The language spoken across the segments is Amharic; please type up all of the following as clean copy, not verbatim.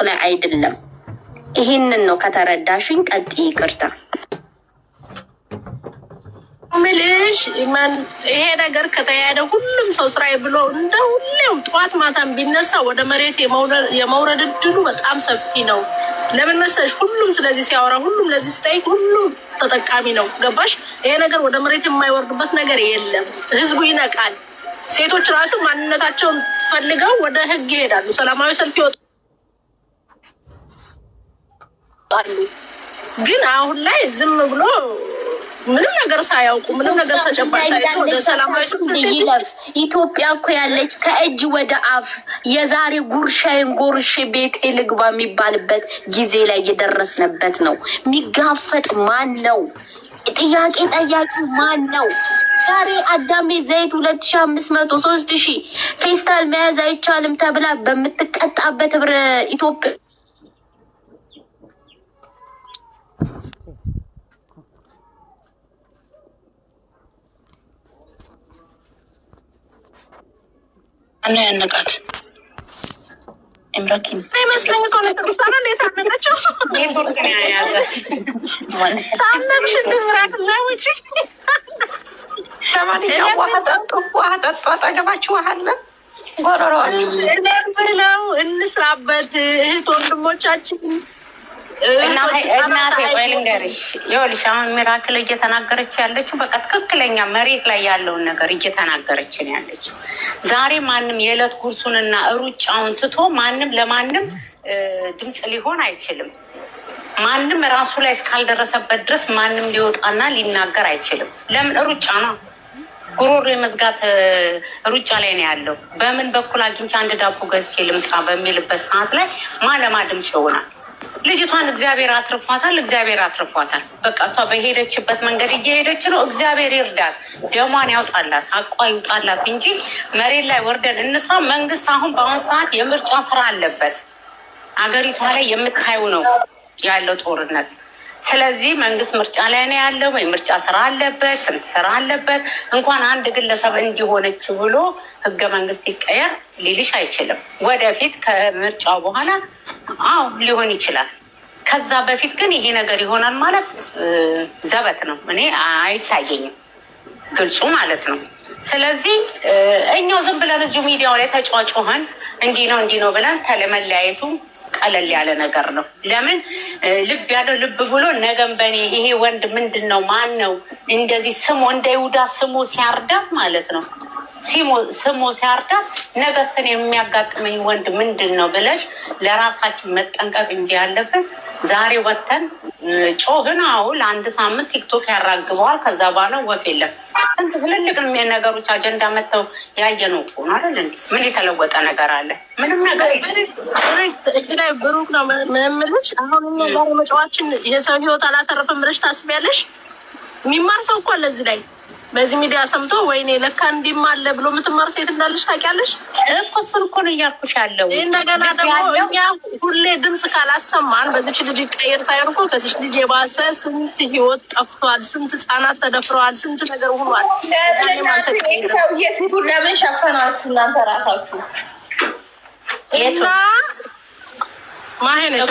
ላይ አይደለም። ይሄንን ነው ከተረዳሽኝ። ቀጥይ። ይቅርታ ምልሽ ይሄ ነገር ከተያያደ ሁሉም ሰው ስራዬ ብሎ እንደ ሁሌው ጠዋት ማታም ቢነሳ ወደ መሬት የመውረድ እድሉ በጣም ሰፊ ነው። ለምን መሰለሽ? ሁሉም ስለዚህ ሲያወራ፣ ሁሉም ለዚህ ሲጠይቅ፣ ሁሉም ተጠቃሚ ነው። ገባሽ? ይሄ ነገር ወደ መሬት የማይወርድበት ነገር የለም። ህዝቡ ይነቃል። ሴቶች ራሱ ማንነታቸውን ፈልገው ወደ ህግ ይሄዳሉ። ሰላማዊ ሰልፍ ይወጣሉ። ግን አሁን ላይ ዝም ብሎ ምንም ነገር ሳያውቁ ምንም ነገር ተጨባጭ ሳይሆን ወደ ሰላማዊ ሰልፍ ይለፍ። ኢትዮጵያ እኮ ያለች ከእጅ ወደ አፍ የዛሬ ጉርሻዬን ጎርሼ ቤቴ ልግባ የሚባልበት ጊዜ ላይ እየደረስንበት ነው። የሚጋፈጥ ማን ነው? ጥያቄ ጠያቂ ማን ነው? ዛሬ አዳሜ ዘይት 2500 3000 ፌስታል መያዝ አይቻልም ተብላ በምትቀጣበት ህብረ ኢትዮጵያ እና ያነቃት እምራኪን አይመስለኝ እኮ ነው ተሳና ለታነቀችው ኔትወርክ ነው ያያዛት ታነቅሽ ትምራት ለውጪ ለማንኛውም ውሃ ጠጡ። አጠገባችሁ ውሃ አለ ጎረሮ ብለው እንስራበት እህት ወንድሞቻችን። እናቴ ቆይ ልንገርሽ፣ ይኸውልሽ አሁን ሚራክል እየተናገረች ያለችው በቃ ትክክለኛ መሬት ላይ ያለውን ነገር እየተናገረች ነው ያለችው። ዛሬ ማንም የዕለት ጉርሱንና ሩጫውን ትቶ ማንም ለማንም ድምፅ ሊሆን አይችልም። ማንም ራሱ ላይ እስካልደረሰበት ድረስ ማንም ሊወጣና ሊናገር አይችልም። ለምን? ሩጫ ነው። ጉሮሮ የመዝጋት ሩጫ ላይ ነው ያለው። በምን በኩል አግኝቼ አንድ ዳቦ ገዝቼ ልምጣ በሚልበት ሰዓት ላይ ማለማ ድምፅ ይሆናል። ልጅቷን እግዚአብሔር አትርፏታል። እግዚአብሔር አትርፏታል። በቃ እሷ በሄደችበት መንገድ እየሄደች ነው። እግዚአብሔር ይርዳል፣ ደሟን ያውጣላት፣ አቋ ይውጣላት እንጂ መሬት ላይ ወርደን እንስራ። መንግስት አሁን በአሁኑ ሰዓት የምርጫ ስራ አለበት። አገሪቷ ላይ የምታዩ ነው ያለው ጦርነት። ስለዚህ መንግስት ምርጫ ላይ ነው ያለው። የምርጫ ስራ አለበት፣ ስንት ስራ አለበት። እንኳን አንድ ግለሰብ እንዲሆነች ብሎ ህገ መንግስት ይቀየር ሊልሽ አይችልም። ወደፊት ከምርጫው በኋላ አዎ ሊሆን ይችላል። ከዛ በፊት ግን ይሄ ነገር ይሆናል ማለት ዘበት ነው። እኔ አይታየኝም፣ ግልጹ ማለት ነው። ስለዚህ እኛው ዝም ብለን እዚሁ ሚዲያው ላይ ተጫዋጭሆን እንዲህ ነው ብለን ተለመለያየቱ ቀለል ያለ ነገር ነው። ለምን ልብ ያለው ልብ ብሎ ነገም በኔ ይሄ ወንድ ምንድን ነው ማን ነው እንደዚህ ስሞ እንደ ይሁዳ ስሞ ሲያርዳት ማለት ነው ስሞ ሲያርዳት ነገስን የሚያጋጥመኝ ወንድ ምንድን ነው ብለሽ ለራሳችን መጠንቀቅ እንጂ ያለብን ዛሬ ወተን ጮህን። አዎ ለአንድ ሳምንት ቲክቶክ ያራግበዋል። ከዛ በኋላ ወፍ የለም። ስንት ትልልቅ ነገሮች አጀንዳ መጥተው ያየነው እኮ ነው አይደል እንዴ? ምን የተለወጠ ነገር አለ? ምንም ነገር ላይ ብሩክ ነው የምልሽ። አሁን ዛሬ መጫዋችን የሰው ህይወት አላተረፈም ብለሽ ታስቢያለሽ? የሚማር ሰው እኮ ለዚህ ላይ በዚህ ሚዲያ ሰምቶ ወይኔ ለካ እንዲህም አለ ብሎ የምትማር ሴት እንዳለሽ ታውቂያለሽ እኮ። እሱን እኮ ነው እያልኩሽ ያለው። እንደገና ደግሞ እኛ ሁሌ ድምፅ ካላሰማን በዚች ልጅ ቀየር ሳይሆን እኮ ከዚች ልጅ የባሰ ስንት ህይወት ጠፍቷል፣ ስንት ህጻናት ተደፍረዋል፣ ስንት ነገር ሆኗል። ሰውዬ ፊቱን ለምን ሸፈናችሁ እናንተ ራሳችሁ? እና ማሄነሽ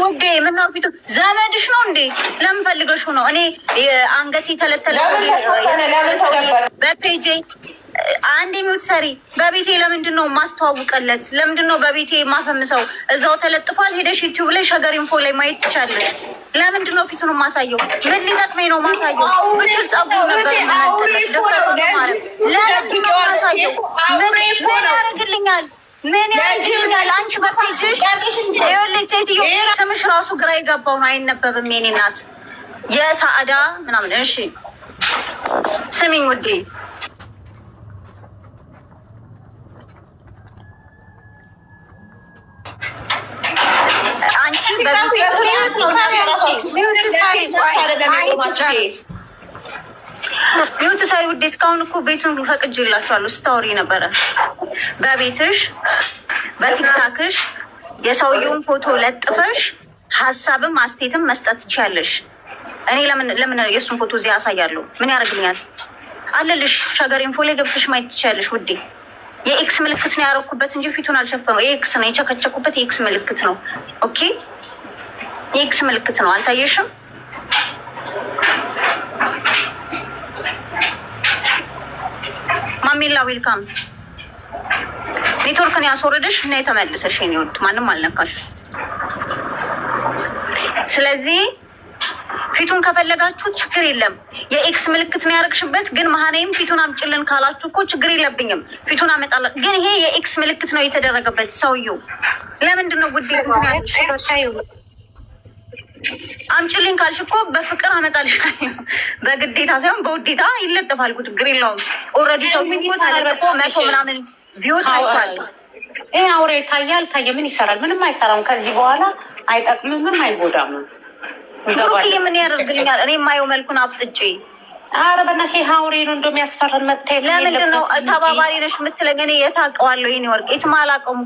ውዴ ምነው ፊቱ ዘመድሽ ነው እንዴ? ለምን ፈልገሽ ነው? እኔ አንገቴ ተለተለ በፔጄ አንድ የሚውት ሰሪ በቤቴ ለምንድን ነው ማስተዋውቀለት? ለምንድን ነው በቤቴ ማፈምሰው? እዛው ተለጥፏል። ሄደሽ ዩቲዩብ ላይ ሸገር ኢንፎ ላይ ማየት ትቻለሽ። ለምንድን ነው ፊቱን ማሳየው? ምን ሊጠቅመኝ ነው ማሳየው? ብቻ ጸጉር ነበር ማለት ለምን ማሳየው? ምን ያደርግልኛል? ምን ያደርግልኛል? አንቺ በፔጅሽ ይኸውልሽ፣ ሴትዮ ስምሽ ራሱ ግራ የገባው ነው፣ አይነበብም። የኔ እናት የሳዕዳ ምናምን። እሺ ስሚኝ ውዴ፣ አንቺ ቢዩቲ ሳይ ውዴ፣ እስካሁን እኮ ቤቱን ፈቅጄላችኋለሁ ስታወሪ ነበረ። በቤትሽ በቲክታክሽ የሰውየውን ፎቶ ለጥፈሽ ሀሳብም አስቴትም መስጠት ትችያለሽ። እኔ ለምን የእሱን ፎቶ እዚህ ያሳያለሁ? ምን ያደርግልኛል? አለልሽ ሸገር ኢንፎ ላይ ገብተሽ ማየት ትችያለሽ ውዴ። የኤክስ ምልክት ነው ያደረኩበት እንጂ ፊቱን አልሸፈነው። ኤክስ ነው የቸከቸኩበት፣ የኤክስ ምልክት ነው። ኦኬ የኤክስ ምልክት ነው። አልታየሽም? ማሚላ ዌልካም። ኔትወርክን ያስወረደሽ እና የተመልሰሽ የኔ ውድ ማንም አልነካሽ። ስለዚህ ፊቱን ከፈለጋችሁ ችግር የለም። የኤክስ ምልክት ነው ያደረግሽበት። ግን መሀኔም ፊቱን አምጭልን ካላችሁ እኮ ችግር የለብኝም፣ ፊቱን አመጣለሁ። ግን ይሄ የኤክስ ምልክት ነው የተደረገበት ሰውየው። ለምንድን ነው ጉዴ አምጭልኝ ካልሽ እኮ በፍቅር አመጣልሻለሁ። በግዴታ ሳይሆን በውዴታ ይለጠፋል። ችግር የለውም። ኦልሬዲ ሰው እኮ ተለጥፎ መቶ ምናምን ቢወጥ አይቷል። ይሄ አውሬ ታያል። ታየ ምን ይሰራል? ምንም አይሰራም። ከዚህ በኋላ አይጠቅምም፣ ምንም አይጎዳም። ሩክዬ ምን ያደርግልኛል? እኔ የማየው መልኩን አፍጥጬ። ኧረ በእናትሽ ይሄ አውሬ ነው እንደሚያስፈራን መታየት። ለምንድን ነው ተባባሪ ነሽ የምትለኝ? እኔ የት አውቀዋለሁ? የኔ ወርቅ የትም አላውቀውም።